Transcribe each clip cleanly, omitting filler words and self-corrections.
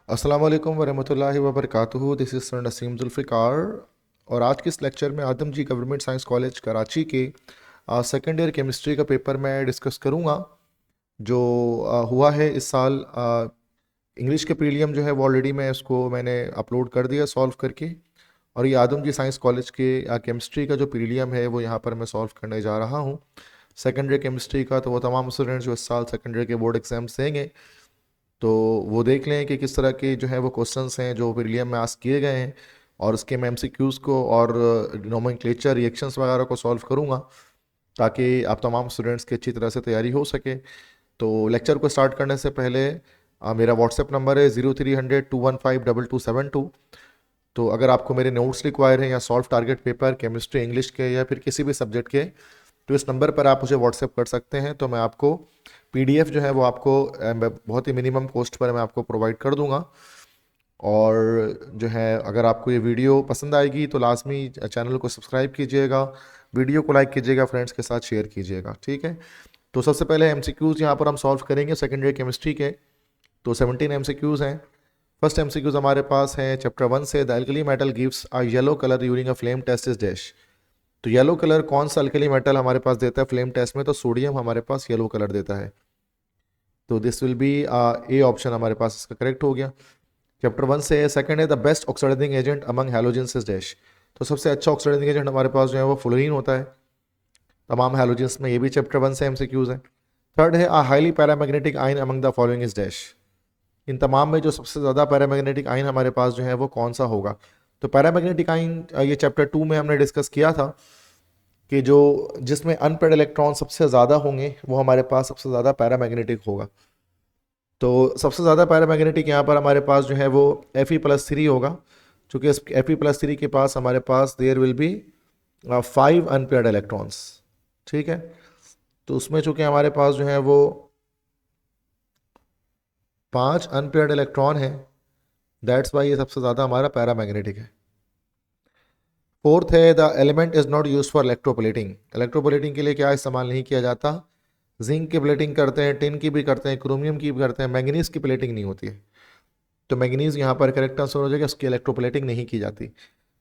अस्सलाम वालेकुम वरहमतुल्लाहि वबरकातुहू। This is sir Naseem Zulfiqar और आज के इस लेक्चर में Adamjee government science college Karachi के सेकेंड ईयर केमिस्ट्री का पेपर मैं डिस्कस करूँगा जो हुआ है इस साल। इंग्लिश के प्रीलियम जो है वो ऑलरेडी मैंने अपलोड कर दिया सॉल्व करके, और ये आदम जी साइंस कॉलेज के केमिस्ट्री का जो प्रीलियम है वो यहाँ पर मैं सॉल्व करने जा रहा हूँ सेकेंड ईयर केमिस्ट्री का। तो वो तमाम स्टूडेंट्स जो इस साल सेकेंड ईयर के बोर्ड एग्जाम्स देंगे तो वो देख लें कि किस तरह के जो है वो क्वेश्चंस हैं जो प्रीलियम में आस्क किए गए हैं, और उसके मैं एमसीक्यूज़ को और नोमेनक्लेचर रिएक्शंस वगैरह को सॉल्व करूँगा ताकि आप तमाम स्टूडेंट्स की अच्छी तरह से तैयारी हो सके। तो लेक्चर को स्टार्ट करने से पहले मेरा व्हाट्सएप नंबर है 0300-215-2272। तो अगर आपको मेरे नोट्स रिक्वायर हैं या solve target paper chemistry English के या फिर किसी भी सब्जेक्ट के, तो इस नंबर पर आप मुझे व्हाट्सएप कर सकते हैं। तो मैं आपको पीडीएफ जो है वो आपको बहुत ही मिनिमम कॉस्ट पर मैं आपको प्रोवाइड कर दूंगा। और जो है अगर आपको ये वीडियो पसंद आएगी तो लाजमी चैनल को सब्सक्राइब कीजिएगा, वीडियो को लाइक कीजिएगा, फ्रेंड्स के साथ शेयर कीजिएगा, ठीक है। तो सबसे पहले एमसीक्यूज़ यहाँ पर हम सॉल्व करेंगे सेकेंड ईयर केमिस्ट्री के। तो 17 एमसीक्यूज़ हैं। फर्स्ट एमसीक्यूज़ हमारे पास है चैप्टर 1 से। The alkali metal gives a yellow colour during a flame test is dash. तो येलो कलर कौन सा अल्कली मेटल हमारे पास देता है फ्लेम टेस्ट में? तो सोडियम हमारे पास येलो कलर देता है। तो this will B A option हमारे पास इसका करेक्ट हो गया। चैप्टर 1 से सेकंड है the best oxidising agent among halogens is dash. तो सबसे अच्छा ऑक्सीडाइजिंग एजेंट हमारे पास जो है वो फ्लोरीन होता है तमाम हैलोजेंस में। ये भी चैप्टर 1 से एमसीक्यूज है। थर्ड है a highly paramagnetic ion among the following is dash. इन तमाम में जो सबसे ज़्यादा पैरामैग्नेटिक आयन हमारे पास जो है वो कौन सा होगा? तो पैरामैग्नेटिक आयन ये चैप्टर 2 में हमने डिस्कस किया था कि जो जिसमें अनपेड इलेक्ट्रॉन सबसे ज़्यादा होंगे वो हमारे पास सबसे ज़्यादा पैरामैग्नेटिक होगा। तो सबसे ज़्यादा पैरामैग्नेटिक यहाँ पर हमारे पास जो है वो Fe+3 होगा, चूँकि इस Fe+3 के पास हमारे पास there will be 5 unpaired electrons, ठीक है। तो उसमें चूँकि हमारे पास जो है वो 5 अनपेयर्ड इलेक्ट्रॉन है, दैट्स वाई ये सबसे ज़्यादा हमारा पैरामैग्नेटिक है। फोर्थ है the element is not use for electroplating. Electroplating के लिए क्या इस्तेमाल नहीं किया जाता? जिंक की प्लेटिंग करते हैं, टिन की भी करते हैं, क्रोमियम की भी करते हैं, मैंगनीज की प्लेटिंग नहीं होती है। तो मैंगनीज यहाँ पर करेक्ट आंसर हो जाएगा, उसकी इलेक्ट्रोप्लेटिंग नहीं की जाती।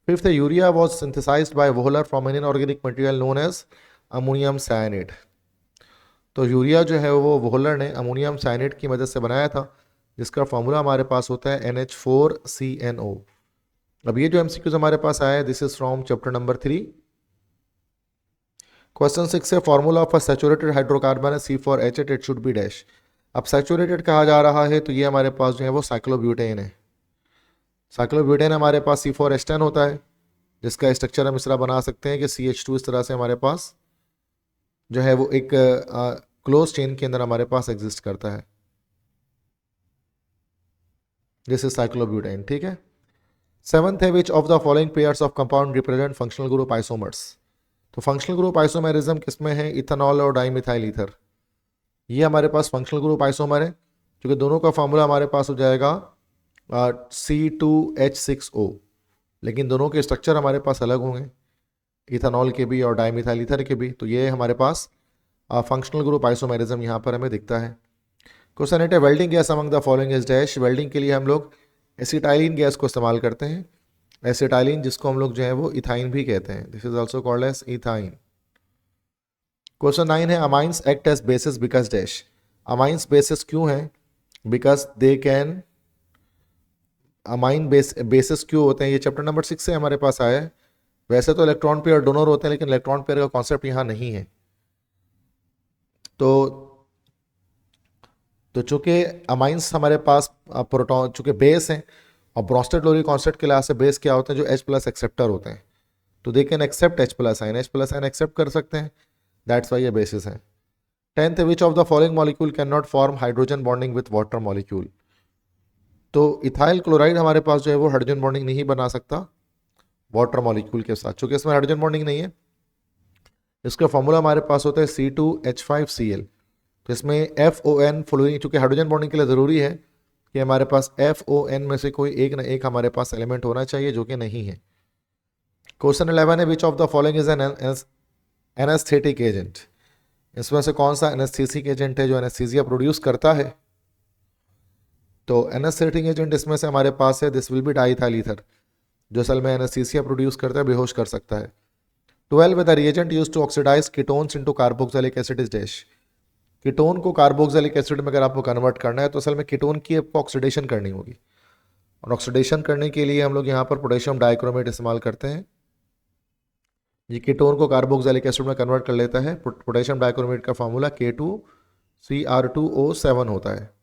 फिफ्थ है urea was synthesised by Wohler from an inorganic material known as ammonium cyanate. तो यूरिया जो है वो वोहलर ने अमोनियम साइनेट की मदद से बनाया था, जिसका फॉर्मूला हमारे पास होता है NH4CNO। अब ये जो एमसीक्यूज हमारे पास आया है this is from chapter number 3। Question 6 है formula of a saturated hydrocarbon है C4H8 it should be dash. अब सैचुरेटेड कहा जा रहा है तो ये हमारे पास जो है वो साइक्लोब्यूटेन है। साइक्लोब्यूटेन हमारे पास C4H10 होता है, जिसका स्ट्रक्चर हम इस तरह बना सकते हैं कि CH2 इस तरह से हमारे पास जो है वो एक क्लोज चेन के अंदर हमारे पास एग्जिस्ट करता है। दिस इज साइक्लोब्यूटेन, ठीक है। सेवंथ है विच of the following pairs of compound represent functional group isomers. तो फंक्शनल ग्रुप आइसोमेरिज्म किसमें है? इथेनॉल और डाइमिथाइल ईथर। ये हमारे पास फंक्शनल ग्रुप आइसोमर है, क्योंकि दोनों का फॉर्मूला हमारे पास हो जाएगा C2H6O, लेकिन दोनों के स्ट्रक्चर हमारे पास अलग होंगे, इथेनॉल के भी और डाइमिथाइल ईथर के भी। तो ये हमारे पास फंक्शनल ग्रुप आइसोमेरिज्म यहाँ पर हमें दिखता है। क्वेश्चन 8 है welding gas among the following is dash. Welding के लिए हम लोग एसिटाइलिन गैस को इस्तेमाल करते हैं। एसिटाइलिन जिसको हम लोग जो है वो इथाइन भी कहते हैं, this is also called as ethyne. Question 9 है amines act as bases because dash. Amines bases क्यों है? Because they can amine bases क्यों होते हैं? ये चैप्टर नंबर 6 से हमारे पास आया है। वैसे तो इलेक्ट्रॉन पेयर डोनर होते हैं, लेकिन इलेक्ट्रॉन पेयर का कॉन्सेप्ट यहाँ नहीं है। तो चूंकि अमाइंस हमारे पास प्रोटॉन चूंकि बेस हैं, और ब्रोस्टेड लोरी कॉन्सेप्ट के लिहाज से बेस क्या होते हैं? जो H+ एक्सेप्टर होते हैं। तो they can accept H+ ion, H+ ion accept कर सकते हैं, दैट्स वाई ये बेसिस है। 10th which of the following molecule can not form hydrogen bonding with water molecule. तो इथाइल क्लोराइड हमारे पास जो है वो हाइड्रोजन बॉन्डिंग नहीं बना सकता वाटर मॉलिक्यूल के साथ, चूंकि इसमें हाइड्रोजन बॉन्डिंग नहीं है। इसका फॉर्मूला हमारे पास होता है C2H5Cl। तो इसमें FON फ्लोरीन, चूंकि हाइड्रोजन बॉन्डिंग के लिए ज़रूरी है कि हमारे पास FON में से कोई एक ना एक हमारे पास एलिमेंट होना चाहिए, जो कि नहीं है। क्वेश्चन 11 है विच of the following is an anaesthetic agent. इसमें से कौन सा एनेस्थेसिक एजेंट है जो एनेस्थीसिया प्रोड्यूस करता है? तो एनेस्थेटिक एजेंट इसमें से हमारे पास है, this will B diethyl ether, जो असल में एनेस्थीसिया प्रोड्यूस करता है, बेहोश कर सकता है। 12 the reagent use to oxidise ketones into carboxylic acid is dash. Ketone को कार्बोक्सिलिक एसिड में अगर आपको कन्वर्ट करना है तो असल में कीटोन की आपको ऑक्सीडेशन करनी होगी, और ऑक्सीडेशन करने के लिए हम लोग यहाँ पर पोटेशियम डाइक्रोमेट इस्तेमाल करते हैं। ये कीटोन को कार्बोक्सिलिक एसिड में कन्वर्ट कर लेता है। पोटेशियम डाइक्रोमेट का फार्मूला K2Cr2O7 होता है।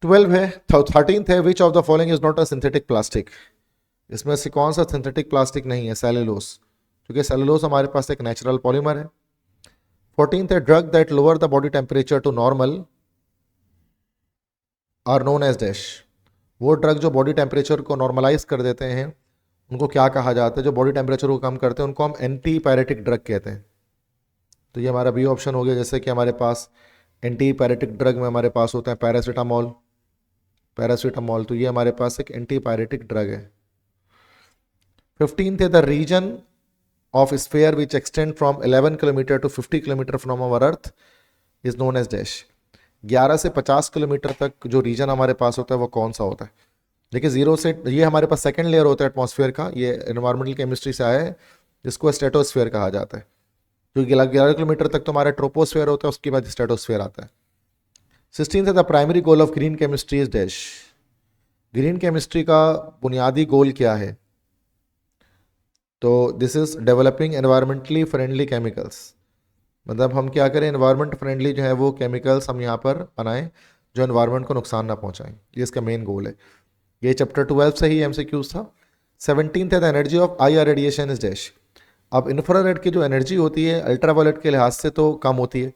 12 है, 13th है, विच of the following is not a synthetic plastic. इसमें से कौन सा सिंथेटिक प्लास्टिक नहीं है? सेलुलोस, क्योंकि सेलुलोस हमारे पास एक नेचुरल पॉलीमर है। 14th है, drug that lower the body temperature to normal are known as dash. वो ड्रग जो बॉडी टेम्परेचर को नॉर्मलाइज कर देते हैं उनको क्या कहा जाता है? जो बॉडी टेम्परेचर को कम करते हैं उनको हम एंटी पायरेटिक ड्रग कहते हैं। तो ये हमारा बी ऑप्शन हो गया। जैसे कि हमारे पास एंटी पायरेटिक ड्रग में हमारे पास होता है पैरासीटामोल, तो ये हमारे पास एक एंटी पायरेटिक ड्रग है। 15th है, the region of sphere which extend from 11 kilometre to 50 kilometre from our earth is known as dash. 11 से 50 किलोमीटर तक जो रीजन हमारे पास होता है वो कौन सा होता है? देखिए, जीरो से ये हमारे पास सेकंड लेयर होता है एटमॉस्फेयर का, ये एनवायरमेंटल केमिस्ट्री से आया है, जिसको स्ट्रेटोस्फेयर कहा जाता है। क्योंकि 11 किलोमीटर तक तो हमारा ट्रोपोस्फेयर होता है, उसके बाद स्ट्रेटोस्फेयर आता है। 16th है, the primary goal of green chemistry is dash. Green chemistry का बुनियादी गोल क्या है? तो this is developing environmentally friendly chemicals, मतलब हम क्या करें, एनवायरमेंट फ्रेंडली जो है वो केमिकल्स हम यहाँ पर बनाएं जो एनवायरमेंट को नुकसान ना पहुँचाएं, ये इसका मेन गोल है। ये चैप्टर 12 से ही एमसीक्यूज था। 17th है, the energy of IR radiation is dash. अब इंफ्रारेड की जो एनर्जी होती है अल्ट्रावायलेट के लिहाज से तो कम होती है,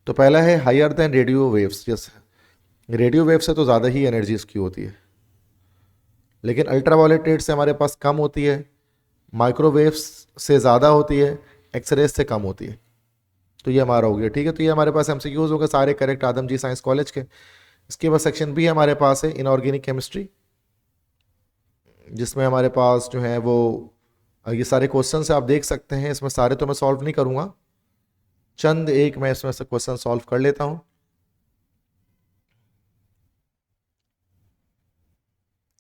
तो पहला है higher than radio waves. Yes, radio wave से तो ज़्यादा ही एनर्जी इसकी होती है, लेकिन अल्ट्रावायलेट रेड से हमारे पास कम होती है, माइक्रोवेव्स से ज़्यादा होती है, एक्सरेज से कम होती है। तो ये हमारा हो गया, ठीक है। तो ये हमारे पास एमसीक्यूज हो गए सारे करेक्ट आदम जी साइंस कॉलेज के। इसके बाद सेक्शन बी हमारे पास है इनऑर्गेनिक केमिस्ट्री, जिसमें हमारे पास जो है वो ये सारे क्वेश्चन से आप देख सकते हैं। इसमें सारे तो मैं सॉल्व नहीं करूँगा, चंद एक मैं इसमें से क्वेश्चन सॉल्व कर लेता हूँ।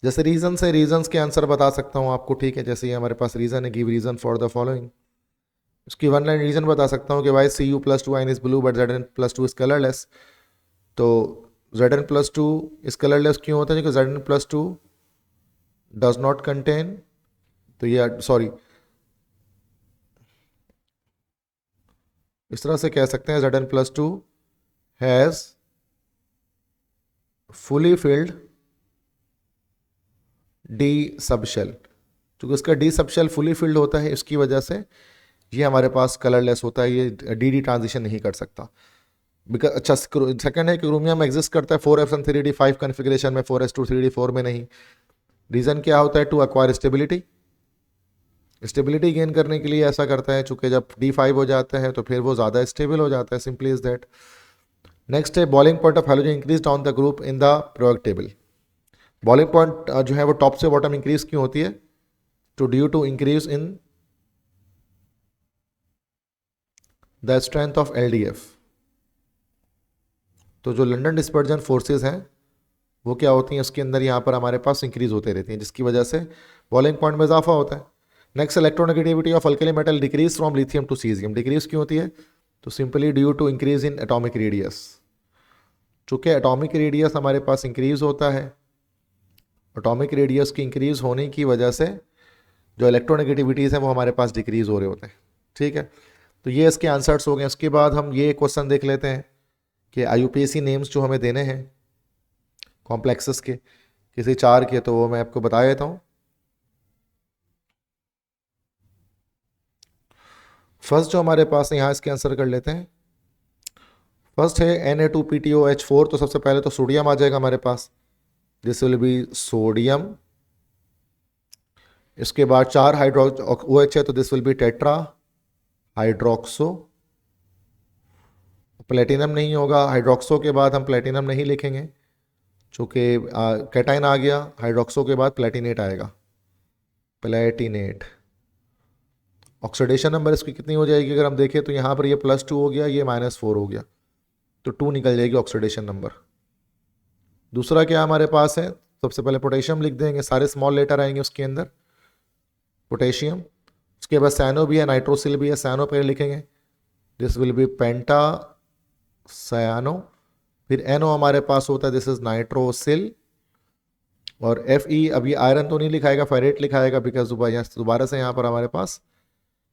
जैसे रीजन से रीजन्स के आंसर बता सकता हूँ आपको, ठीक है। जैसे ये हमारे पास रीजन है, give reason for the following. इसकी वन लाइन रीजन बता सकता हूँ कि why Cu+2 is blue but Zn+2 is colourless. तो Zn+2 इज कलरलेस क्यों होता है? क्योंकि Zn+2 डज नॉट कंटेन, तो ये सॉरी इस तरह से कह सकते हैं, Zn+2 has fully filled D subshell. क्योंकि उसका डी सबशेल फुली फिल्ड होता है, इसकी वजह से ये हमारे पास कलरलेस होता है, ये डी ट्रांजिशन नहीं कर सकता। बिकॉज अच्छा, सेकंड है कि क्रोमियम एग्जिस्ट करता है 4s1 3d5 कॉन्फ़िगरेशन में, 4s2 3d4 में नहीं। रीज़न क्या होता है? To acquire stability, stability gain करने के लिए ऐसा करता है, चूंकि जब D5 हो जाता है तो फिर वो ज़्यादा स्टेबल हो जाता है, सिंपली इज दैट। नेक्स्ट है boiling point of halogen increase down the group in the periodic table. Boiling point जो है वो टॉप से बॉटम इंक्रीज क्यों होती है? To due to increase in the strength of LDF। तो जो लंदन डिस्पर्जन फोर्सेस हैं वो क्या होती हैं, उसके अंदर यहाँ पर हमारे पास इंक्रीज होते रहती हैं, जिसकी वजह से बॉइलिंग पॉइंट में इजाफा होता है। Next, electronegativity of alkali metal decrease from lithium to caesium. Decrease क्यों होती है? तो simply due to increase in atomic radius. चूँकि एटॉमिक रेडियस हमारे पास इंक्रीज होता है, एटॉमिक रेडियस की इंक्रीज होने की वजह से जो इलेक्ट्रोनेगेटिविटीज़ हैं वो हमारे पास डिक्रीज हो रहे होते हैं, ठीक है। तो ये इसके आंसर्स हो गए। उसके बाद हम ये क्वेश्चन देख लेते हैं कि IUPAC नेम्स जो हमें देने हैं कॉम्प्लेक्सेस के, किसी 4 के, तो वो मैं आपको बता देता हूँ। फर्स्ट जो हमारे पास है, यहाँ इसके आंसर कर लेते हैं। फर्स्ट है Na2PTOH4, तो सबसे पहले तो सोडियम आ जाएगा हमारे पास, दिस विल बी सोडियम। इसके बाद 4 हाइड्रो OH है, तो this will B tetra hydroxo. Platinum नहीं होगा, हाइड्रोक्सो के बाद हम प्लेटिनम नहीं लिखेंगे, चूँकि कैटाइन आ गया, हाइड्रोक्सो के बाद प्लेटिनेट आएगा, प्लेटिनेट। ऑक्सीडेशन नंबर इसकी कितनी हो जाएगी? अगर हम देखें तो यहाँ पर ये +2 हो गया, ये -4 हो गया, तो 2 निकल जाएगी ऑक्सीडेशन नंबर। दूसरा क्या हमारे पास है, सबसे पहले पोटेशियम लिख देंगे, सारे स्मॉल लेटर आएंगे उसके अंदर, पोटेशियम। उसके बाद सैनो भी है, नाइट्रोसिल भी है, सैनो पहले लिखेंगे, दिस विल बी पेंटा सयानो। फिर एनओ हमारे पास होता है, दिस इज नाइट्रोसिल। और एफ ई, अभी आयरन तो नहीं लिखाएगा, फेरेट लिखाएगा, बिकॉज दोबारा से यहाँ पर हमारे पास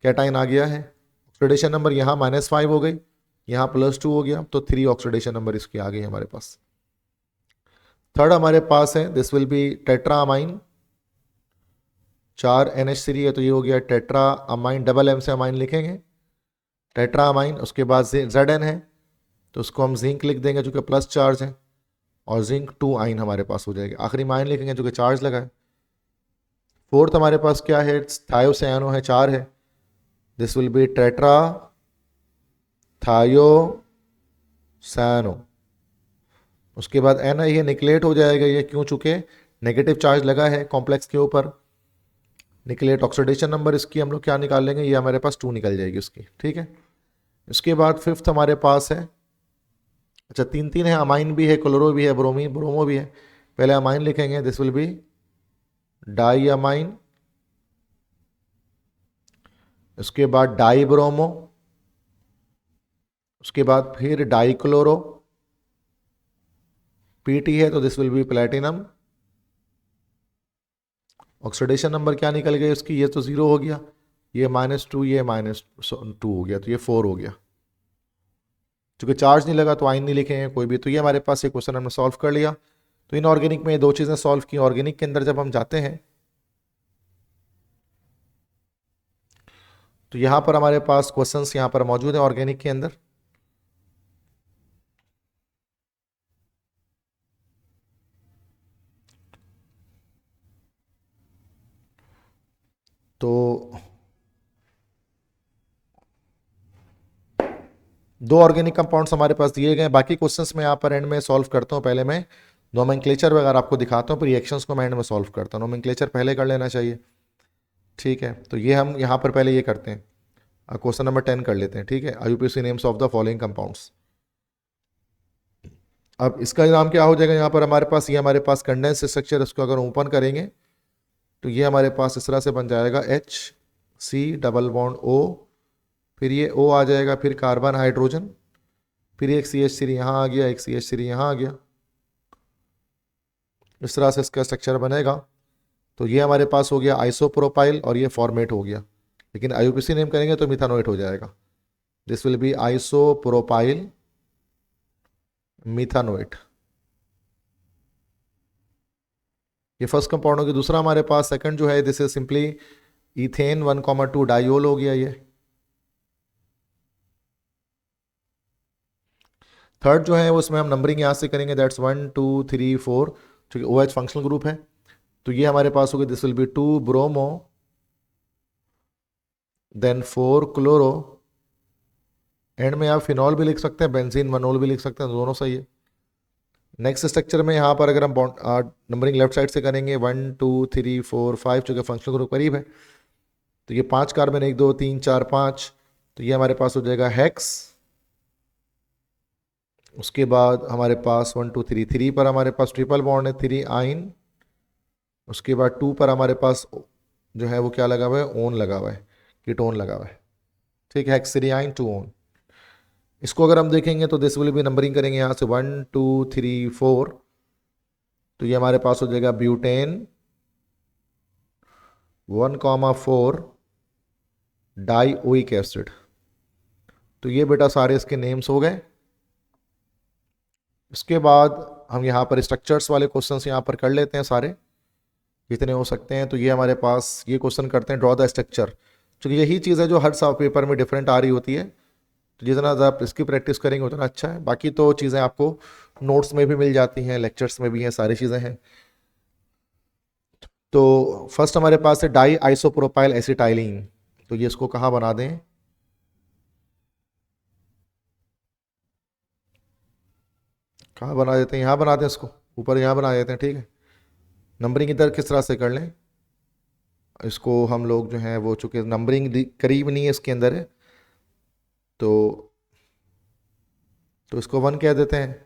कैटाइन आ गया है। ऑक्सीडेशन नंबर यहाँ -5 हो गई, यहाँ +2 हो गया, तो 3 ऑक्सीडेशन नंबर इसकी आ गई हमारे पास। थर्ड हमारे पास है, दिस विल बी टेट्रामाइन, 4 NH3 है, तो ये हो गया टेट्रा अमाइन, डबल एम से अमाइन लिखेंगे, टेट्रा अमाइन। उसके बाद ZN है, तो उसको हम जिंक लिख देंगे जो कि प्लस चार्ज है, और जिंक 2 आइन हमारे पास हो जाएगी। आखिरी में आइन लिखेंगे जो कि चार्ज लगा है। फोर्थ हमारे पास क्या है, थायोसैनो है, 4 है, दिस विल बी टेट्रा थायोसैनो। उसके बाद एन है, ये निकलेट हो जाएगा, ये क्यों, चूंकि नेगेटिव चार्ज लगा है कॉम्प्लेक्स के ऊपर। निकलेट ऑक्सीडेशन नंबर इसकी हम लोग क्या निकाल लेंगे, ये हमारे पास 2 निकल जाएगी उसकी, ठीक है। इसके बाद फिफ्थ हमारे पास है, अच्छा 3 है, अमाइन भी है, क्लोरो भी है, ब्रोमो भी है। पहले अमाइन लिखेंगे, this will be di amine. उसके बाद डाई ब्रोमो। उसके बाद फिर डाई क्लोरो, पीटी है, तो this will B platinum. Oxidation number क्या निकल गया इसकी, ये तो 0 हो गया, ये -2, ये -2 हो गया, तो ये 4 हो गया। क्योंकि चार्ज नहीं लगा तो आइन नहीं लिखेंगे कोई भी। तो ये हमारे पास ये क्वेश्चन हमने सॉल्व कर लिया। तो इनऑर्गेनिक में ये 2 चीज़ें सॉल्व की। ऑर्गेनिक के अंदर जब हम जाते हैं तो यहाँ पर हमारे पास क्वेश्चंस यहाँ पर मौजूद है ऑर्गेनिक के अंदर। तो 2 ऑर्गेनिक कंपाउंड्स हमारे पास दिए गए हैं। बाकी क्वेश्चंस मैं यहाँ पर एंड में सॉल्व करता हूँ। पहले मैं नोमेनक्लेचर वगैरह आपको दिखाता हूँ, फिर रिएक्शंस को मैं एंड में सॉल्व करता हूँ। नोमेनक्लेचर पहले कर लेना चाहिए, ठीक है। तो ये हम यहाँ पर पहले ये करते हैं, क्वेश्चन नंबर 10 कर लेते हैं, ठीक है। IUPAC names of the following compounds. अब इसका नाम क्या हो जाएगा, यहाँ पर हमारे पास ये हमारे पास कंडेंस स्ट्रक्चर, इसको अगर ओपन करेंगे तो ये हमारे पास इस तरह से बन जाएगा, HC डबल बॉन्ड O, फिर ये O आ जाएगा, फिर कार्बन हाइड्रोजन, फिर एक CH3 यहाँ आ गया, एक CH3 यहाँ आ गया। इस तरह से इसका स्ट्रक्चर बनेगा। तो ये हमारे पास हो गया आइसोप्रोपाइल, और ये फॉर्मेट हो गया। लेकिन IUPAC नेम करेंगे तो मिथानोएट हो जाएगा, दिस विल बी आइसोप्रोपाइल मिथानोएट। ये फर्स्ट कंपाउंड होगी। दूसरा हमारे पास सेकंड जो है, दिस इज सिंपली इथेन 1,2 डाइयोल हो गया ये। थर्ड जो है उसमें हम नंबरिंग यहाँ से करेंगे, दैट्स 1 2 3 4, क्योंकि OH फंक्शनल ग्रुप है। तो ये हमारे पास होगी, this will be 2 bromo, then 4 chloro, and में आप फिनॉल भी लिख सकते हैं, बेंजीन वनोल भी लिख सकते हैं, दोनों सही है। नेक्स्ट स्ट्रक्चर में यहाँ पर अगर हम नंबरिंग लेफ्ट साइड से करेंगे, 1 2 3 4 5, चूँकि फंक्शनल ग्रुप करीब है, तो ये 5 कार्बन, 1 2 3 4 5, तो ये हमारे पास हो जाएगा हेक्स। उसके बाद हमारे पास 1 2 3 3 पर हमारे पास ट्रिपल बॉन्ड है, 3 आइन। उसके बाद 2 पर हमारे पास जो है वो क्या लगा हुआ है, ओन लगा हुआ है, कीटोन लगा हुआ है, ठीक है, हेक्स 3 आइन 2 ओन। इसको अगर हम देखेंगे तो दिस विल भी नंबरिंग करेंगे यहाँ से 1 2 3 4, तो ये हमारे पास हो जाएगा ब्यूटेन 1,4 डाइओइक एसिड। तो ये बेटा सारे इसके नेम्स हो गए। इसके बाद हम यहाँ पर स्ट्रक्चर्स वाले क्वेश्चंस यहाँ पर कर लेते हैं सारे जितने हो सकते हैं। तो ये हमारे पास ये क्वेश्चन करते हैं, ड्रॉ द स्ट्रक्चर, क्योंकि यही चीज़ है जो हर साल पेपर में डिफरेंट आ रही होती है। तो जितना आप इसकी प्रैक्टिस करेंगे उतना अच्छा है। बाकी तो चीज़ें आपको नोट्स में भी मिल जाती हैं, लेक्चर्स में भी हैं, सारी चीज़ें हैं। तो फर्स्ट हमारे पास है डाई आइसोप्रोपाइल एसिटाइलिन। तो ये इसको कहाँ बना दें, कहाँ बना देते हैं, यहाँ बना दें इसको, ऊपर यहाँ बना देते हैं, ठीक है। नंबरिंग इधर किस तरह से कर लें, इसको हम लोग जो है वो चूँकि नंबरिंग करीब नहीं है इसके अंदर है, तो इसको 1 कह देते हैं,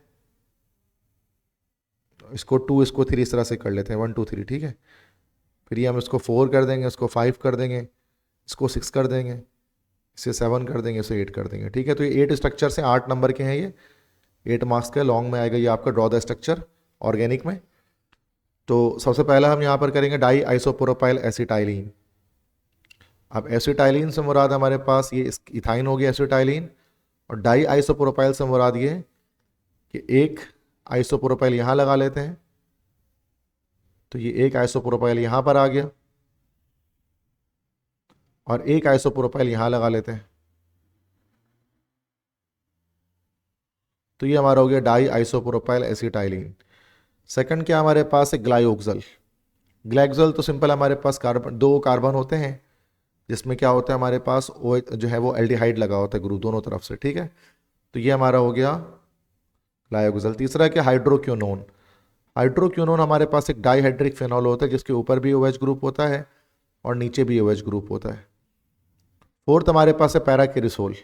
इसको 2, इसको 3, इस तरह से कर लेते हैं, 1 2 3, ठीक है। फिर ये हम इसको 4 कर देंगे, इसको 5 कर देंगे, इसको 6 कर देंगे, इसे 7 कर देंगे, इसे 8 कर देंगे, ठीक है। तो ये 8 स्ट्रक्चर से 8 नंबर के हैं, ये 8 मार्क्स का लॉन्ग में आएगा ये आपका ड्रॉ द स्ट्रक्चर ऑर्गेनिक में। तो सबसे पहला हम यहाँ पर करेंगे डाई आइसोप्रोपाइल एसिटाइलिन। अब एसिटाइलिन से मुराद हमारे पास ये इथाइन हो गया एसिटाइलिन, और डाई आइसोप्रोपाइल से मुराद ये कि एक आइसोप्रोपाइल यहाँ लगा लेते हैं, तो ये एक आइसोप्रोपाइल यहाँ पर आ गया, और एक आइसोप्रोपाइल यहाँ लगा लेते हैं, तो ये हमारा हो गया डाई आइसोप्रोपाइल एसिटाइलिन। सेकंड क्या हमारे पास है, ग्लाइओक्सल। ग्लाइक्सल तो सिंपल हमारे पास कार्बन, 2 कार्बन होते हैं, जिसमें क्या होता है हमारे पास ओ जो है वो एल्डिहाइड लगा होता है ग्रुप दोनों तरफ से, ठीक है। तो ये हमारा हो गया ग्लाइकोजल। तीसरा क्या, हाइड्रोक्विनोन। हाइड्रोक्विनोन हमारे पास एक डाइहाइड्रिक फेनॉल होता है, जिसके ऊपर भी OH ग्रुप होता है और नीचे भी OH ग्रुप होता है। फोर्थ हमारे पास है पैराकिरिसोल।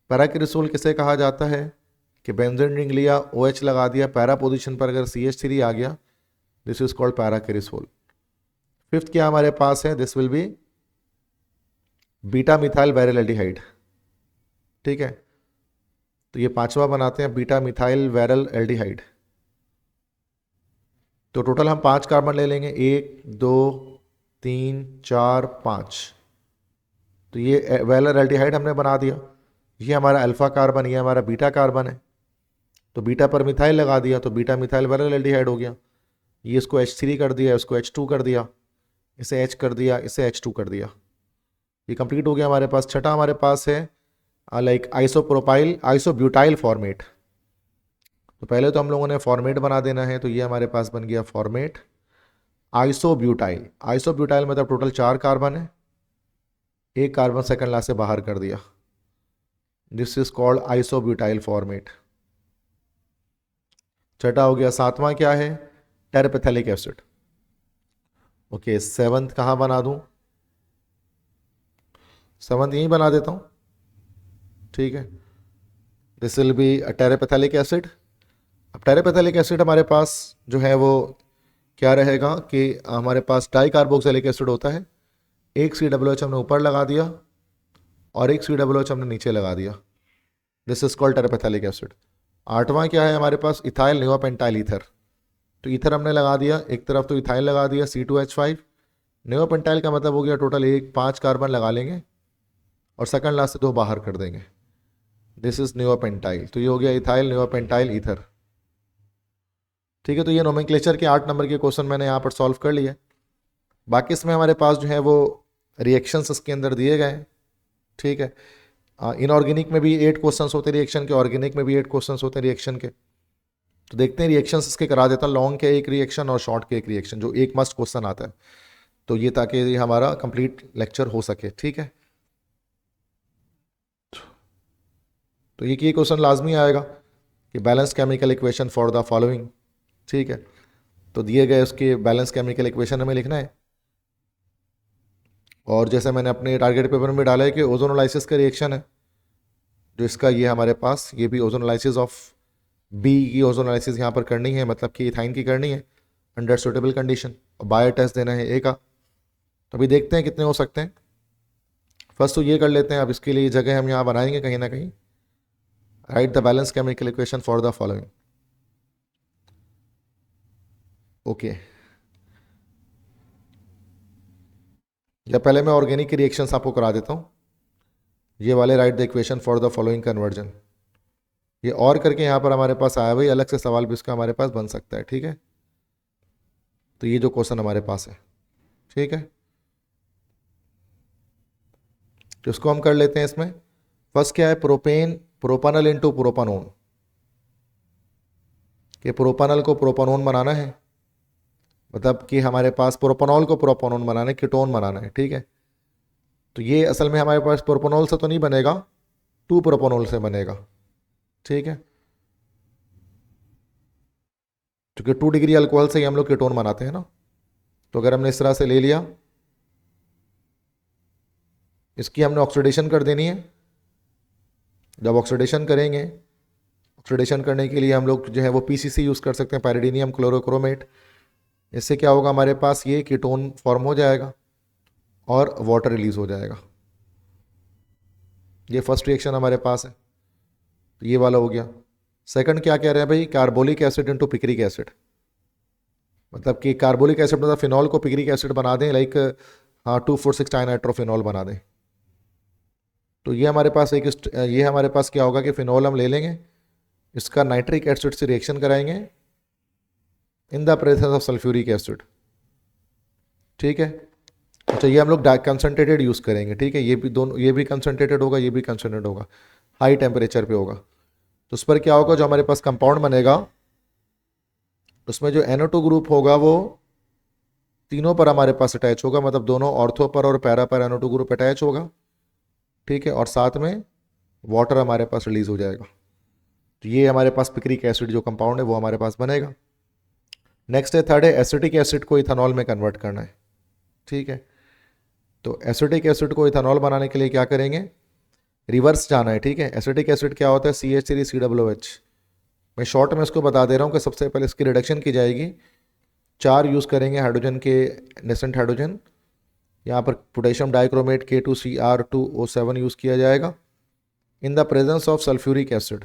पैराकिरिसोल किसे कहा जाता है कि बेंजीन रिंग लिया, OH लगा दिया, पैरा पोजीशन पर अगर CH3 आ गया, दिस इज कॉल्ड पैराकिरिसोल। फिफ्थ क्या हमारे पास है, this will B beta methyl viral aldehyde, ठीक है। तो ये पांचवा बनाते हैं बीटा मिथाइल वायरल एल्डिहाइड। तो टोटल हम 5 कार्बन ले लेंगे, 1 2 3 4 5। तो ये वायरल एल्डिहाइड हमने बना दिया। ये हमारा अल्फा कार्बन, ये हमारा बीटा कार्बन है, तो बीटा पर मिथाइल लगा दिया, तो बीटा मिथाइल वायरल एल्डिहाइड हो गया। ये इसको H3 कर दिया, इसको H2 कर दिया, इसे H कर दिया, इसे H2 कर दिया, ये कंप्लीट हो गया हमारे पास। छठा हमारे पास है लाइक आइसोप्रोपाइल आइसोब्यूटाइल फॉर्मेट। तो पहले तो हम लोगों ने फॉर्मेट बना देना है, तो ये हमारे पास बन गया फॉर्मेट आइसोब्यूटाइल। आइसोब्यूटाइल मतलब टोटल 4 कार्बन है, एक कार्बन सेकंड लास्ट से बाहर कर दिया, this is called isobutyl format. छठा हो गया। सातवां क्या है, टेरपेथेलिक एसिड। ओके, सेवंथ कहाँ बना दूं, सेवंथ यहीं बना देता हूँ, ठीक है। This will be terephthalic acid. अब टेरेपेथेलिक एसिड हमारे पास जो है वो क्या रहेगा कि हमारे पास डाई कार्बोक्सिलिक एसिड होता है, एक COOH हमने ऊपर लगा दिया और एक COOH हमने नीचे लगा दिया, दिस इज कॉल्ड टेरेपेथेलिक एसिड। आठवां क्या है हमारे पास, इथाइल नियोपेंटाइल ईथर। तो ईथर हमने लगा दिया एक तरफ, तो इथाइल लगा दिया C2H5। नियोपेंटाइल का मतलब हो गया टोटल 5 कार्बन लगा लेंगे और सेकंड लास्ट से 2 बाहर कर देंगे, दिस इज नियोपेंटाइल। तो ये हो गया इथाइल नियोपेंटाइल ईथर, ठीक है। तो ये नोमेनक्लेचर के 8 नंबर के क्वेश्चन मैंने यहाँ पर सॉल्व कर लिए। बाकी इसमें हमारे पास जो है वो रिएक्शंस इसके अंदर दिए गए हैं, ठीक है। इनऑर्गेनिक में भी 8 क्वेश्चंस होते हैं रिएक्शन के, ऑर्गेनिक में भी 8 क्वेश्चंस होते हैं रिएक्शन के। तो देखते हैं रिएक्शंस इसके करा देता हूँ, लॉन्ग के एक रिएक्शन और शॉर्ट के एक रिएक्शन, जो एक मस्ट क्वेश्चन आता है, तो ये ताकि ये हमारा कंप्लीट लेक्चर हो सके, ठीक है। तो ये क्वेश्चन लाजमी आएगा कि balance chemical equation for the following, ठीक है। तो दिए गए उसके बैलेंस केमिकल इक्वेशन हमें लिखना है, और जैसे मैंने अपने टारगेट पेपर में डाला है कि ओजोनोलाइसिस का रिएक्शन है, जो इसका ये हमारे पास ये भी ओजोनोलाइसिस ऑफ बी की ओजोनोलाइसिस यहाँ पर करनी है, मतलब कि इथाइन की करनी है अंडर सुटेबल कंडीशन, और बायो टेस्ट देना है ए का। तो अभी देखते हैं कितने हो सकते हैं। फर्स्ट तो ये कर लेते हैं, अब इसके लिए जगह हम यहाँ बनाएंगे कहीं ना कहीं, right the balance chemical equation for the following, okay. या पहले मैं ऑर्गेनिक के रिएक्शंस आपको करा देता हूँ, ये वाले right the equation for the following conversion, ये और करके यहाँ पर हमारे पास आया, भाई अलग से सवाल भी इसका हमारे पास बन सकता है, ठीक है। तो ये जो क्वेश्चन हमारे पास है, ठीक है, तो इसको हम कर लेते हैं। इसमें फर्स्ट क्या है, प्रोपेन प्रोपानल इनटू प्रोपानोन, कि प्रोपानल को प्रोपानोन बनाना है, मतलब कि हमारे पास प्रोपानॉल को प्रोपानोन बनाना है, कीटोन बनाना है, ठीक है। तो ये असल में हमारे पास प्रोपानॉल से तो नहीं बनेगा, 2 प्रोपानॉल से बनेगा, ठीक है, क्योंकि 2 डिग्री अल्कोहल से ही हम लोग कीटोन बनाते हैं ना। तो अगर हमने इस तरह से ले लिया, इसकी हमने ऑक्सीडेशन कर देनी है। जब ऑक्सीडेशन करेंगे ऑक्सीडेशन करने के लिए हम लोग जो है वो पीसीसी यूज़ कर सकते हैं, पायरिडीनियम क्लोरोक्रोमेट। इससे क्या होगा, हमारे पास ये कीटोन फॉर्म हो जाएगा और वाटर रिलीज हो जाएगा। ये फर्स्ट रिएक्शन हमारे पास है, तो ये वाला हो गया। सेकंड क्या कह रहे हैं भाई, carbolic acid into picric acid, मतलब कि कार्बोलिक एसिड मतलब फिनॉल को पिक्रिक एसिड बना दें, लाइक 2,4,6 डाइनाइट्रोफिनॉल बना दें। तो ये हमारे पास ये हमारे पास क्या होगा कि फिनॉल हम ले लेंगे, इसका नाइट्रिक एसिड से रिएक्शन कराएंगे in the presence of sulphuric acid. ठीक है, अच्छा ये हम लोग कंसनट्रेटेड यूज़ करेंगे। ठीक है, ये भी दोनों, ये भी कंसनट्रेटेड होगा, ये भी कंसनट्रेटेड होगा, हाई टेम्परेचर पे होगा। तो उस पर क्या होगा, जो हमारे पास कंपाउंड बनेगा उसमें जो NO2 ग्रुप होगा वो तीनों पर हमारे पास अटैच होगा, मतलब दोनों ऑर्थो पर और पैरा पर NO2 ग्रुप अटैच होगा। ठीक है, और साथ में वाटर हमारे पास रिलीज हो जाएगा। तो ये हमारे पास पिक्रिक एसिड जो कंपाउंड है वो हमारे पास बनेगा। नेक्स्ट है, थर्ड है, एसिटिक एसिड को इथेनॉल में कन्वर्ट करना है। ठीक है, तो एसिटिक एसिड को इथेनॉल बनाने के लिए क्या करेंगे, रिवर्स जाना है। ठीक है, एसिटिक एसिड क्या होता है, CH3COOH। मैं शॉर्ट में इसको बता दे रहा हूँ कि सबसे पहले इसकी रिडक्शन की जाएगी। 4 यूज़ करेंगे हाइड्रोजन के, नेसेंट हाइड्रोजन, यहाँ पर पोटेशियम डाइक्रोमेट K2Cr2O7 यूज़ किया जाएगा in the presence of sulphuric acid.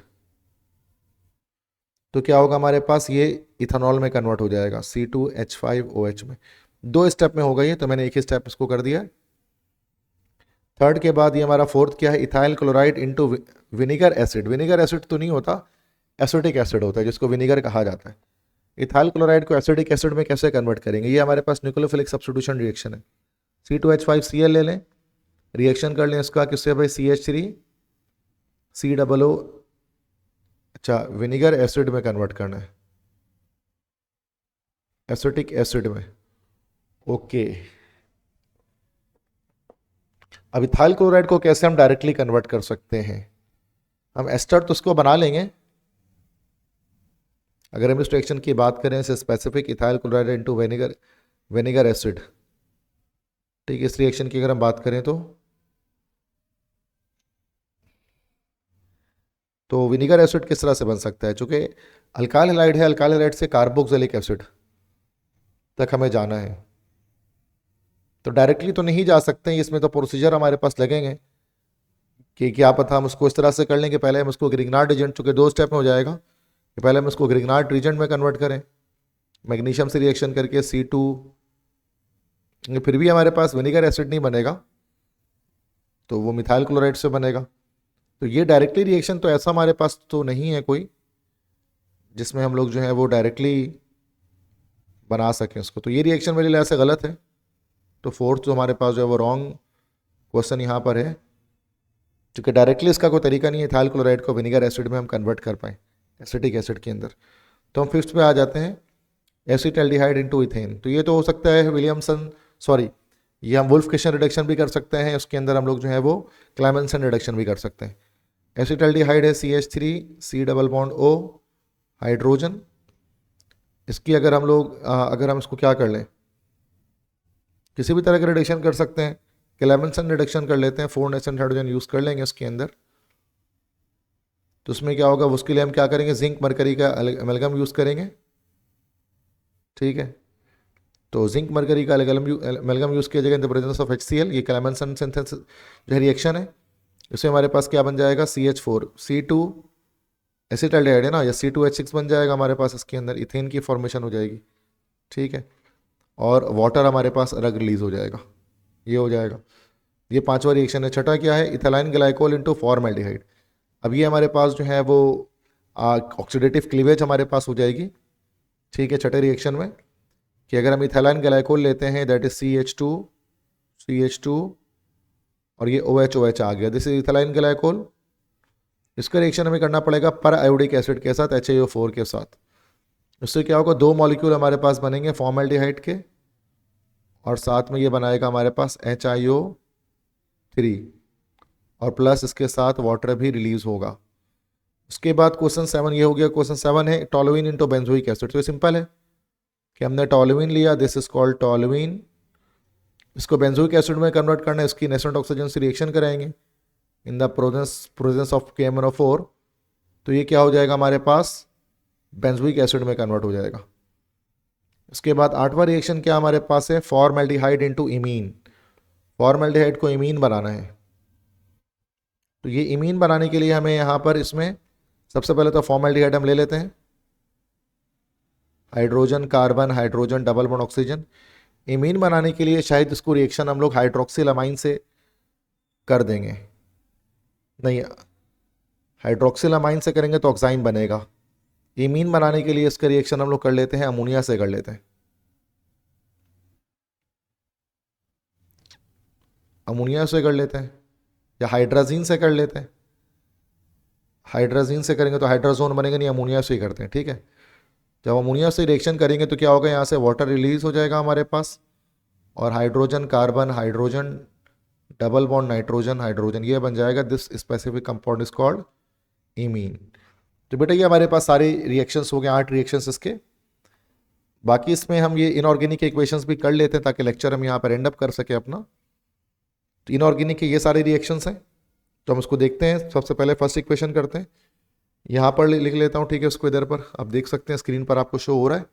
तो क्या होगा, हमारे पास ये इथेनॉल में कन्वर्ट हो जाएगा C2H5OH में। 2 स्टेप में होगा ये, तो मैंने एक ही स्टेप इसको कर दिया। थर्ड के बाद ये हमारा फोर्थ क्या है, ethyl chloride into vinegar acid. Vinegar acid तो नहीं होता, एसिटिक एसिड होता है जिसको विनेगर कहा जाता है। इथाइल क्लोराइड को एसिडिक एसिड में कैसे कन्वर्ट करेंगे, ये हमारे पास न्यूक्लियोफिलिक सब्स्टिट्यूशन रिएक्शन है। C2H5Cl ले लें, रिएक्शन कर लें इसका किससे भाई, CH3COO, अच्छा विनेगर एसिड में कन्वर्ट करना है, एसिटिक एसिड में। ओके, अब इथाइल क्लोराइड को कैसे हम डायरेक्टली कन्वर्ट कर सकते हैं, हम एस्टर तो उसको बना लेंगे। अगर हम इस रिएक्शन की बात करें, से specific ethyl chloride into vinegar acid. ठीक है, इस रिएक्शन की अगर हम बात करें तो विनेगर एसिड किस तरह से बन सकता है, चूंकि अल्काइल हैलाइड है, अल्काइल हैलाइड से कार्बोक्सिलिक एसिड तक हमें जाना है, तो डायरेक्टली तो नहीं जा सकते हैं, इसमें तो प्रोसीजर हमारे पास लगेंगे कि क्या पता हम उसको इस तरह से कर लें कि पहले हम उसको ग्रिग्नार्ड एजेंट, चूंकि 2 स्टेप में हो जाएगा, कि पहले हम उसको ग्रिग्नार्ड एजेंट में कन्वर्ट करें मैग्नीशियम से रिएक्शन करके C2, फिर भी हमारे पास विनेगर एसिड नहीं बनेगा, तो वो मिथाइल क्लोराइड से बनेगा। तो ये डायरेक्टली रिएक्शन तो ऐसा हमारे पास तो नहीं है कोई जिसमें हम लोग जो है वो डायरेक्टली बना सकें उसको, तो ये रिएक्शन मेरे लिए ऐसे गलत है। तो फोर्थ जो हमारे पास जो है वो रॉन्ग क्वेश्चन यहाँ पर है, क्योंकि डायरेक्टली इसका कोई तरीका नहीं है इथाइल क्लोराइड को विनेगर एसिड में हम कन्वर्ट कर पाएँ एसिटिक एसिड के अंदर। तो हम फिफ्थ पे आ जाते हैं, एसिटाल्डिहाइड इनटू इथेन। तो ये तो हो सकता है विलियमसन, सॉरी, ये हम वुल्फ-किशन रिडक्शन भी कर सकते हैं, उसके अंदर हम लोग जो है वो क्लेमेंसन रिडक्शन भी कर सकते हैं। एसिटाल्डिहाइड है CH3C double bond O hydrogen. इसकी अगर हम लोग अगर हम इसको क्या कर लें, किसी भी तरह का रिडक्शन कर सकते हैं, क्लेमेंसन रिडक्शन कर लेते हैं, 4 नेसेंट हाइड्रोजन यूज़ कर लेंगे इसके अंदर। तो उसमें क्या होगा, उसके लिए हम क्या करेंगे, जिंक मरकरी का एमलगम यूज़ करेंगे। ठीक है, तो जिंक मरकरी का एमलगम यूज़ किया जाएगा in the presence of HCl। ये क्लेमेंसन सिंथेसिस जो है रिएक्शन है, इसमें हमारे पास क्या बन जाएगा, CH4 C2 एसिटाल्डिहाइड है ना, या C2H6 बन जाएगा हमारे पास, इसके अंदर इथेन की फॉर्मेशन हो जाएगी। ठीक है, और वाटर हमारे पास अलग रिलीज हो जाएगा, ये हो जाएगा। ये 5वां रिएक्शन है। छठा क्या है, इथाइल ग्लाइकोल इनटू फॉर्मेल्डिहाइड। अब ये हमारे पास जो है वो ऑक्सीडेटिव क्लीवेज हमारे पास हो जाएगी। ठीक है, छठे रिएक्शन में कि अगर हम इथाइल ग्लाइकोल लेते हैं, दैट इज CH2 और ये OH आ गया, दिस इज इथाइल ग्लाइकोल। इसका रिएक्शन हमें करना पड़ेगा पर आयोडिक एसिड के साथ, HAO4 के साथ। इससे क्या होगा, 2 मॉलिक्यूल हमारे पास बनेंगे फॉर्मेल्डिहाइड के, और साथ में ये बनाएगा हमारे पास HiO3, और प्लस इसके साथ वाटर भी रिलीज होगा। उसके बाद क्वेश्चन 7 ये हो गया। क्वेश्चन 7 है टॉलुइन इनटू बेंजोइक एसिड। तो ये सिंपल है कि हमने टॉलुइन लिया, दिस इज कॉल्ड टॉलुइन, इसको बेंजोइक एसिड में कन्वर्ट करना है, इसकी नेसेंट ऑक्सीजन से रिएक्शन कराएंगे in the presence of KMnO4, तो ये क्या हो जाएगा हमारे पास, बेंजोइक एसिड में कन्वर्ट हो जाएगा। इसके बाद 8वां रिएक्शन क्या हमारे पास है, फॉर्मेल्डिहाइड इनटू इमीन। फॉर्मेल्डिहाइड को इमीन बनाना है, तो ये इमीन बनाने के लिए हमें यहाँ पर इसमें सबसे पहले तो फॉर्मेल्डिहाइड हम ले लेते हैं, hydrogen carbon hydrogen double bond oxygen. Imine बनाने के लिए शायद इसको रिएक्शन हम लोग हाइड्रोक्सिल अमाइन से कर देंगे, नहीं, हाइड्रोक्सिल अमाइन से करेंगे तो ऑक्साइन बनेगा। इमीन बनाने के लिए इसका रिएक्शन हम लोग कर लेते हैं अमोनिया से कर लेते हैं, अमोनिया से कर लेते हैं या हाइड्राजीन से कर लेते हैं। हाइड्राजीन से करेंगे तो हाइड्राजोन बनेगा, नहीं अमोनिया से ही करते हैं, ठीक है। जब अमोनिया से रिएक्शन करेंगे तो क्या होगा, यहाँ से वाटर रिलीज हो जाएगा हमारे पास, और hydrogen carbon hydrogen double bond nitrogen hydrogen, ये बन जाएगा, this specific compound is called imine. तो बेटा ये हमारे पास सारे रिएक्शंस हो गए, 8 रिएक्शंस इसके। बाकी इसमें हम ये इनऑर्गेनिक इक्वेशंस भी कर लेते हैं ताकि लेक्चर हम यहाँ पर एंड अप कर सके अपना। तो इनऑर्गेनिक के ये सारे रिएक्शंस हैं, तो हम इसको देखते हैं। सबसे पहले फर्स्ट इक्वेशन करते हैं, यहाँ पर लिख लेता हूँ, ठीक है। उसको इधर पर आप देख सकते हैं, स्क्रीन पर आपको शो हो रहा है।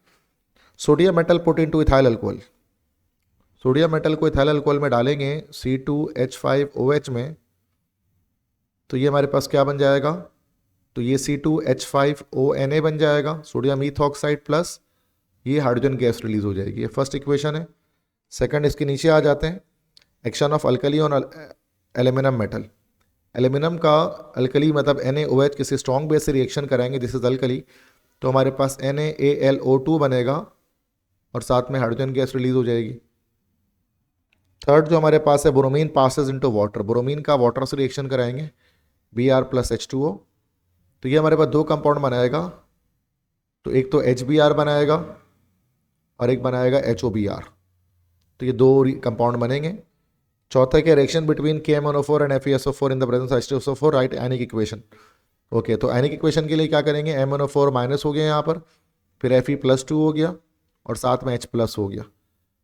Sodium metal put into ethyl alcohol, sodium metal को इथाइल अल्कोहल में डालेंगे C2H5OH में, तो ये हमारे पास क्या बन जाएगा, तो ये C2H5ONa बन जाएगा, सोडियम ईथॉक्साइड प्लस ये हाइड्रोजन गैस रिलीज हो जाएगी। ये फर्स्ट इक्वेशन है। सेकंड, इसके नीचे आ जाते हैं, action of alkali on aluminium metal. Aluminium का अल्कली मतलब NaOH किसी स्ट्रॉन्ग बेस से रिएक्शन कराएंगे, दिस इज अल्कली, तो हमारे पास NaAlO2 बनेगा और साथ में हाइड्रोजन गैस रिलीज हो जाएगी। थर्ड जो हमारे पास है, bromine passes into water, bromine का वाटर से रिएक्शन कराएंगे Br प्लस H2O, तो ये हमारे पास 2 कंपाउंड बनाएगा, तो एक तो HBr बनाएगा और एक बनाएगा HOBr, तो ये 2 कंपाउंड बनेंगे। चौथा क्या, reaction between KMnO4 and FeSO4 in the presence of H2SO4, right ionic equation. Okay, तो आयनिक इक्वेशन के लिए क्या करेंगे, MnO4 माइनस हो गया यहाँ पर, फिर Fe+2 हो गया और साथ में H+ हो गया,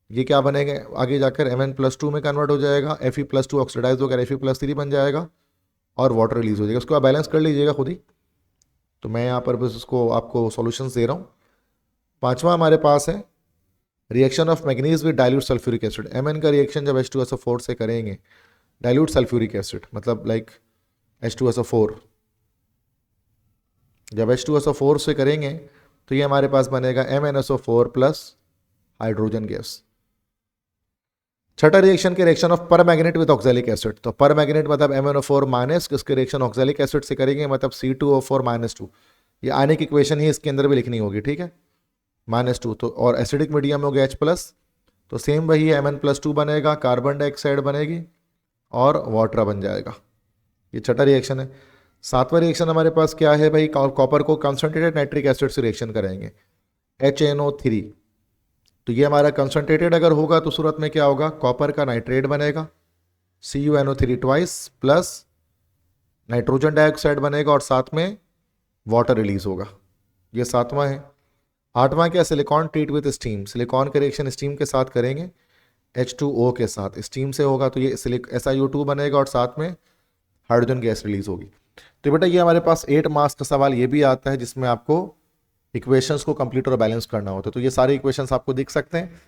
ये क्या बनेगा आगे जाकर Mn+2 में कन्वर्ट हो जाएगा, Fe+2 ऑक्सीडाइज होकर Fe+3 बन जाएगा और वाटर रिलीज हो जाएगा। उसको आप बैलेंस कर लीजिएगा खुद ही, तो मैं यहाँ पर बस उसको आपको सॉल्यूशंस दे रहा हूँ। पांचवा हमारे पास है reaction of manganese with dilute sulphuric acid. Mn का रिएक्शन जब H2SO4 से करेंगे, डाइल्यूट सल्फ्यूरिक एसिड मतलब लाइक H2SO4, जब H2SO4 से करेंगे तो ये हमारे पास बनेगा MnSO4 प्लस हाइड्रोजन गैस। छठा रिएक्शन के reaction of permanganate with oxalic acid, तो परमैंगनेट मतलब MnO4 माइनस, इसके रिएक्शन ऑक्सैलिक एसिड से करेंगे मतलब C2O4-2, ये आयनिक इक्वेशन ही इसके अंदर भी लिखनी होगी, ठीक है, -2, तो और एसिडिक मीडियम हो गया H+, तो सेम वही Mn+2 बनेगा, कार्बन डाइऑक्साइड बनेगी और वाटर बन जाएगा। ये छठा रिएक्शन है। सातवां रिएक्शन हमारे पास क्या है भाई, कॉपर को कंसंट्रेटेड नाइट्रिक एसिड से रिएक्शन कराएंगे HNO3, तो ये हमारा कंसंट्रेटेड अगर होगा तो सूरत में क्या होगा, कॉपर का नाइट्रेट बनेगा CuNO3 twice plus nitrogen dioxide बनेगा और साथ में वाटर रिलीज होगा। ये सातवां है। आठवां क्या, silicon treat with steam, silicon का रिएक्शन स्टीम के साथ करेंगे H2O के साथ, स्टीम से होगा तो ये SiO2 बनेगा और साथ में हाइड्रोजन गैस रिलीज होगी। तो बेटा ये हमारे पास 8 मार्क्स का सवाल ये भी आता है जिसमें आपको इक्वेशंस को कंप्लीट और बैलेंस करना होता है, तो ये सारे इक्वेशंस आपको दिख सकते हैं।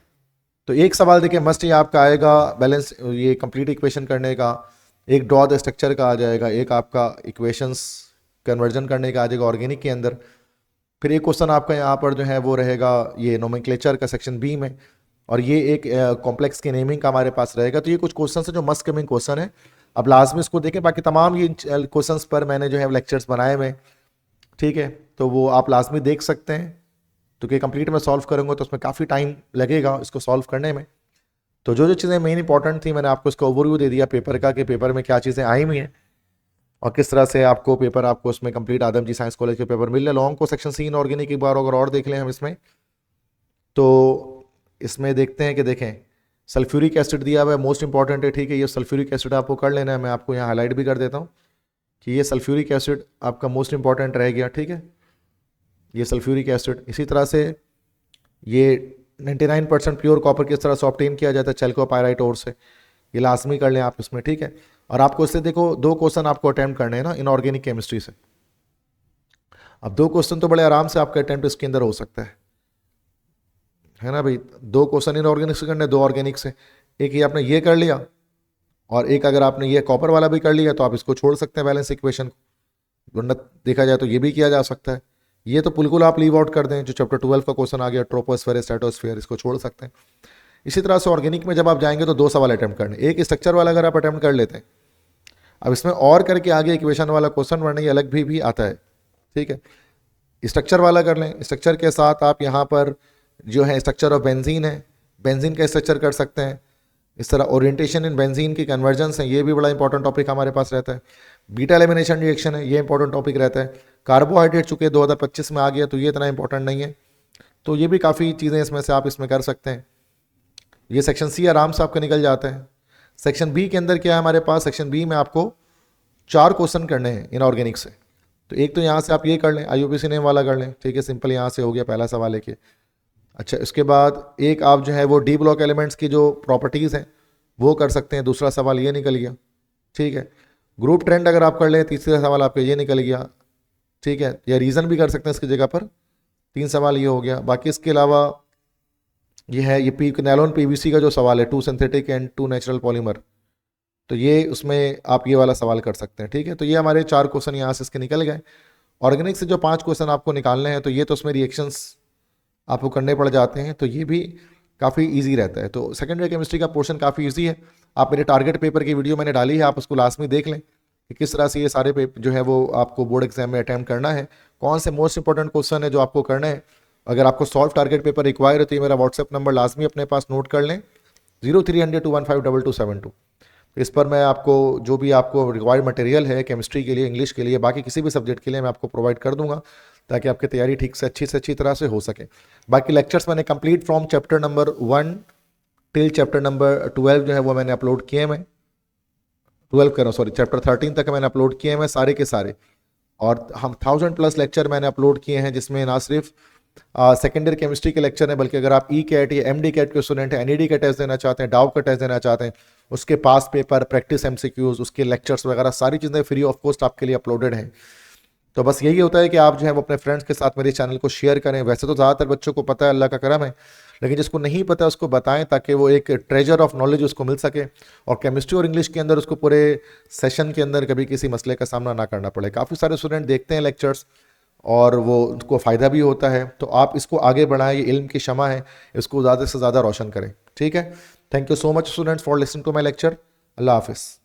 तो एक सवाल देखिए मस्ट ही आपका आएगा बैलेंस, ये कंप्लीट इक्वेशन करने का, एक ड्रॉ द स्ट्रक्चर का आ जाएगा, एक आपका इक्वेशंस कन्वर्जन करने का आ जाएगा ऑर्गेनिक के अंदर, फिर एक क्वेश्चन आपका यहाँ पर जो है वो रहेगा ये नोमेनक्लेचर का सेक्शन बी में, और ये एक कॉम्प्लेक्स की नेमिंग का हमारे पास रहेगा। तो ये कुछ क्वेश्चन है जो मस्ट कमिंग क्वेश्चन है, अब लाजमी इसको देखें। बाकी तमाम ये क्वेश्चंस पर मैंने जो है लेक्चर्स बनाए हुए, ठीक है, तो वो आप लाजमी देख सकते हैं, तो कि कंप्लीट में सॉल्व करूँगा तो उसमें काफ़ी टाइम लगेगा इसको सॉल्व करने में। तो जो जो चीज़ें मेन इंपॉर्टेंट थी मैंने आपको इसका ओवरव्यू दे दिया पेपर का, कि पेपर में क्या चीज़ें आई हुई हैं और किस तरह से आपको पेपर आपको उसमें कंप्लीट आदम जी साइंस कॉलेज के पेपर मिल रहे। लॉन्ग को सेक्शन सी इनऑर्गेनिक एक बार अगर और देख लें हम इसमें, तो इसमें देखते हैं कि देखें सल्फ्यूरिक एसिड दिया हुआ है, मोस्ट इंपॉर्टेंट है, ठीक है, ये सल्फ्यूरिक एसिड आपको कर लेना है। मैं आपको यहाँ हाईलाइट भी कर देता हूँ कि ये सल्फ्यूरिक एसिड आपका मोस्ट इंपॉर्टेंट रह गया, ठीक है, ये सल्फ्यूरिक एसिड। इसी तरह से ये 99% प्योर कॉपर किस तरह से ऑब्टेन किया जाता है चैल्कोपाइराइट ओर से, ये लाजमी कर लें आप इसमें, ठीक है। और आपको इससे देखो 2 क्वेश्चन आपको अटेम्प्ट करने हैं ना इनऑर्गेनिक केमिस्ट्री से, अब 2 क्वेश्चन तो बड़े आराम से आपका अटेम्प्ट इसके अंदर हो सकता है ना भाई। 2 क्वेश्चन इनऑर्गेनिक से करने, 2 ऑर्गेनिक से। एक ये आपने ये कर लिया, और एक अगर आपने ये कॉपर वाला भी कर लिया तो आप इसको छोड़ सकते हैं बैलेंस इक्वेशन को, वरना देखा जाए तो ये भी किया जा सकता है। ये तो बिल्कुल आप लीव आउट कर दें, जो चैप्टर 12 का क्वेश्चन आ गया ट्रोपोस्फेयर स्ट्रेटोस्फेयर, इसको छोड़ सकते हैं। इसी तरह से ऑर्गेनिक में जब आप जाएंगे तो 2 सवाल अटैम्प्ट करने, एक स्ट्रक्चर वाला अगर आप अटैम्प्ट कर लेते हैं, अब इसमें और करके आगे इक्वेशन वाला क्वेश्चन वरना ये अलग भी आता है, ठीक है। स्ट्रक्चर वाला कर लें, स्ट्रक्चर के साथ आप यहाँ पर जो है स्ट्रक्चर ऑफ बेंजीन है, बेंजीन का स्ट्रक्चर कर सकते हैं। इस तरह ओरिएंटेशन इन बेंजीन की कन्वर्जेंस है, ये भी बड़ा इंपॉर्टेंट टॉपिक हमारे पास रहता है। बीटा एलिमिनेशन रिएक्शन है, ये इंपॉर्टेंट टॉपिक रहता है। कार्बोहाइड्रेट चूंकि 2025 में आ गया तो ये इतना इंपॉर्टेंट नहीं है, तो ये भी काफ़ी चीज़ें इसमें से आप इसमें कर सकते हैं। ये सेक्शन सी आराम से आपका निकल जाता है। सेक्शन बी के अंदर क्या है हमारे पास, सेक्शन बी में आपको 4 क्वेश्चन करने हैं इनऑर्गेनिक से। तो एक तो यहाँ से आप ये कर लें, IUPAC नेम वाला कर लें, ठीक है, सिंपल यहाँ से हो गया पहला सवाल है कि। अच्छा, इसके बाद एक आप जो है वो डी ब्लॉक एलिमेंट्स की जो प्रॉपर्टीज़ हैं वो कर सकते हैं, दूसरा सवाल ये निकल गया, ठीक है। ग्रुप ट्रेंड अगर आप कर लें, तीसरा सवाल आपका ये निकल गया, ठीक है। या रीज़न भी कर सकते हैं इसकी जगह पर, 3 सवाल ये हो गया। बाकी इसके अलावा ये है ये नैलोन PVC का जो सवाल है, 2 सिंथेटिक एंड 2 नेचुरल पॉलीमर, तो ये उसमें आप ये वाला सवाल कर सकते हैं, ठीक है। तो ये हमारे 4 क्वेश्चन यहाँ से इसके निकल गए। ऑर्गेनिक से जो 5 क्वेश्चन आपको निकालने हैं तो ये तो उसमें रिएक्शंस आपको करने पड़ जाते हैं, तो ये भी काफ़ी इजी रहता है। तो सेकेंडरी केमिस्ट्री का पोर्शन काफ़ी इजी है। आप मेरे टारगेट पेपर की वीडियो मैंने डाली है, आप उसको लास्ट में देख लें कि किस तरह से ये सारे पेपर जो है वो आपको बोर्ड एग्जाम में अटैम्प्ट करना है, कौन से मोस्ट इंपॉर्टेंट क्वेश्चन है जो आपको करना है। अगर आपको सॉल्व टारगेट पेपर रिक्वायर है तो ये मेरा व्हाट्सएप नंबर लाजमी अपने पास नोट कर लें, 030021522272। इस पर मैं आपको जो भी आपको रिक्वायर्ड मटेरियल है केमिस्ट्री के लिए, इंग्लिश के लिए, बाकी किसी भी सब्जेक्ट के लिए मैं आपको प्रोवाइड कर दूंगा, ताकि आपकी तैयारी ठीक से अच्छी तरह से हो सके। बाकी लेक्चर्स मैंने complete from chapter number 1 till chapter number 12 जो है वो मैंने अपलोड किए हैं, 12 कर रहा हूँ सॉरी, चैप्टर 13 तक मैंने अपलोड किए हैं सारे के सारे। और हम 1000+ लेक्चर मैंने अपलोड किए हैं, जिसमें ना सिर्फ सेकेंडरी केमिस्ट्री के लेक्चर हैं, बल्कि अगर आप ECAT या MD कैट के स्टूडेंट हैं, NED का टेस्ट देना चाहते हैं, डाउ का टेस्ट देना चाहते हैं, उसके पास पेपर, प्रैक्टिस MCQs, उसके लेक्चर्स वगैरह सारी चीज़ें फ्री ऑफ कॉस्ट आपके लिए अपलोडेड हैं। तो बस यही होता है कि आप जो है वो अपने फ्रेंड्स के साथ मेरे चैनल को शेयर करें। वैसे तो ज़्यादातर बच्चों को पता है, अल्लाह का करम है, लेकिन जिसको नहीं पता उसको बताएं, ताकि वो एक ट्रेजर ऑफ नॉलेज उसको मिल सके, और केमिस्ट्री और इंग्लिश के अंदर उसको पूरे सेशन के अंदर कभी किसी मसले का सामना ना करना पड़े। काफ़ी सारे स्टूडेंट देखते हैं लेक्चर्स और वो उनको फ़ायदा भी होता है, तो आप इसको आगे बढ़ाएं, ये इल्म की शमा है, इसको ज़्यादा से ज़्यादा रोशन करें, ठीक है। Thank you so much students for listening to my lecture. अल्लाह हाफिज़।